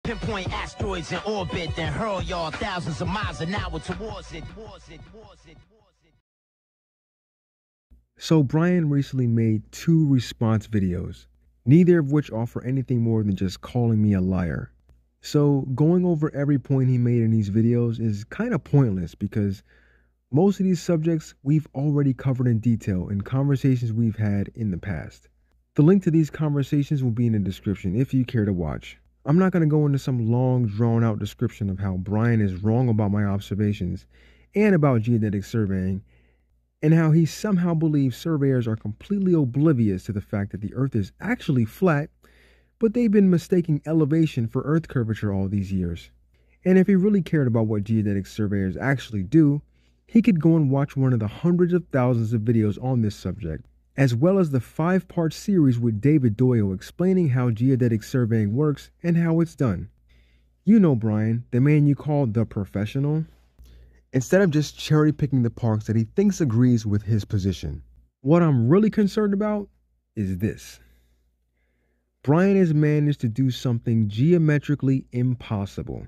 Pinpoint asteroids in orbit, then hurl y'all thousands of miles an hour towards it. So Brian recently made 2 response videos, neither of which offer anything more than just calling me a liar. So going over every point he made in these videos is kind of pointless because most of these subjects we've already covered in detail in conversations we've had in the past. The link to these conversations will be in the description if you care to watch. I'm not going to go into some long, drawn-out description of how Brian is wrong about my observations and about geodetic surveying, and how he somehow believes surveyors are completely oblivious to the fact that the Earth is actually flat, but they've been mistaking elevation for Earth curvature all these years. And if he really cared about what geodetic surveyors actually do, he could go and watch one of the hundreds of thousands of videos on this subject, as well as the 5-part series with David Doyle explaining how geodetic surveying works and how it's done. You know Brian, the man you call the professional, instead of just cherry picking the parts that he thinks agrees with his position. What I'm really concerned about is this. Brian has managed to do something geometrically impossible.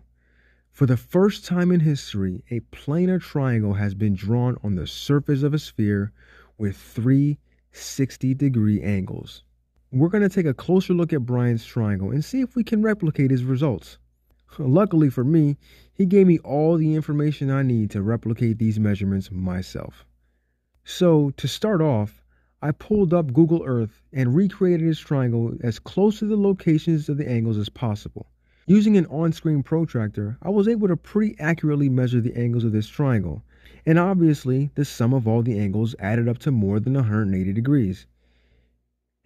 For the first time in history, a planar triangle has been drawn on the surface of a sphere with 3 60-degree angles. We're going to take a closer look at Brian's triangle and see if we can replicate his results. Luckily for me, he gave me all the information I need to replicate these measurements myself. So to start off, I pulled up Google Earth and recreated his triangle as close to the locations of the angles as possible. Using an on-screen protractor, I was able to pretty accurately measure the angles of this triangle, and obviously the sum of all the angles added up to more than 180 degrees.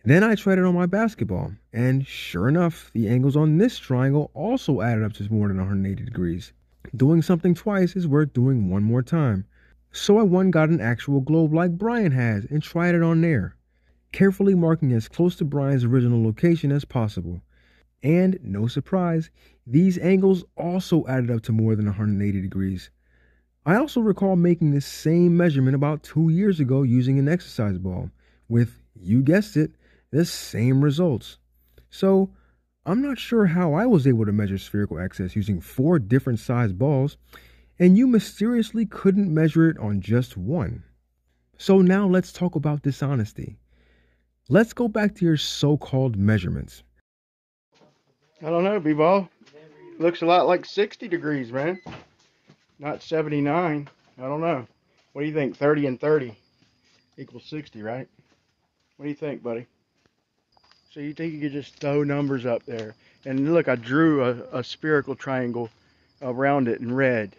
Then I tried it on my basketball, and sure enough, the angles on this triangle also added up to more than 180 degrees. Doing something twice is worth doing one more time. So I went and got an actual globe like Brian has and tried it on there, carefully marking as close to Brian's original location as possible. And no surprise, these angles also added up to more than 180 degrees. I also recall making this same measurement about 2 years ago using an exercise ball, with, you guessed it, the same results. So I'm not sure how I was able to measure spherical excess using 4 different size balls, and you mysteriously couldn't measure it on just one. So now let's talk about dishonesty. Let's go back to your so-called measurements. I don't know, B-Ball. Looks a lot like 60 degrees, man. Not 79. I don't know. What do you think? 30 and 30 equals 60, right? What do you think, buddy? So you think you could just throw numbers up there. And look, I drew a spherical triangle around it in red,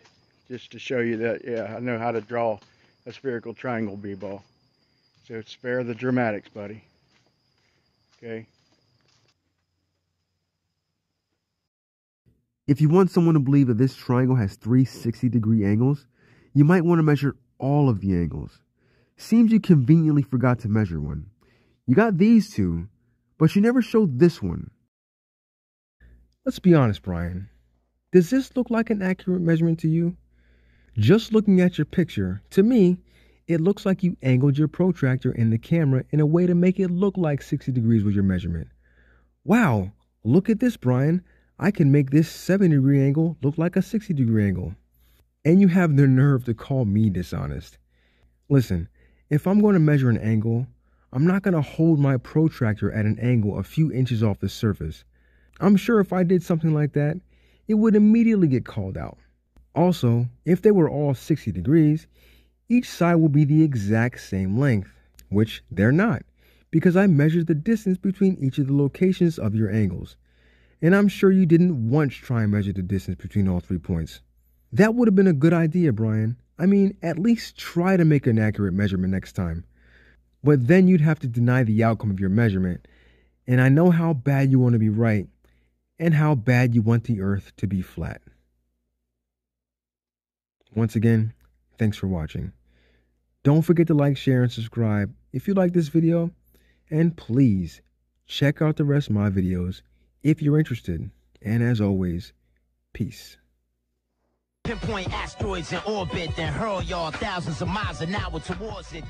just to show you that, yeah, I know how to draw a spherical triangle, B-Ball. So spare the dramatics, buddy. Okay. If you want someone to believe that this triangle has 3 60-degree angles, you might want to measure all of the angles. Seems you conveniently forgot to measure one. You got these 2, but you never showed this one. Let's be honest, Brian. Does this look like an accurate measurement to you? Just looking at your picture, to me, it looks like you angled your protractor in the camera in a way to make it look like 60 degrees was your measurement. Wow, look at this, Brian. I can make this 70-degree angle look like a 60-degree angle. And you have the nerve to call me dishonest. Listen, if I'm going to measure an angle, I'm not going to hold my protractor at an angle a few inches off the surface. I'm sure if I did something like that, it would immediately get called out. Also, if they were all 60 degrees, each side will be the exact same length, which they're not, because I measured the distance between each of the locations of your angles. And I'm sure you didn't once try and measure the distance between all 3 points. That would have been a good idea, Brian. I mean, at least try to make an accurate measurement next time. But then you'd have to deny the outcome of your measurement. And I know how bad you want to be right, and how bad you want the Earth to be flat. Once again, thanks for watching. Don't forget to like, share, and subscribe if you like this video. And please, check out the rest of my videos if you're interested. And as always, peace. Pinpoint asteroids in orbit, then hurl y'all thousands of miles an hour towards it.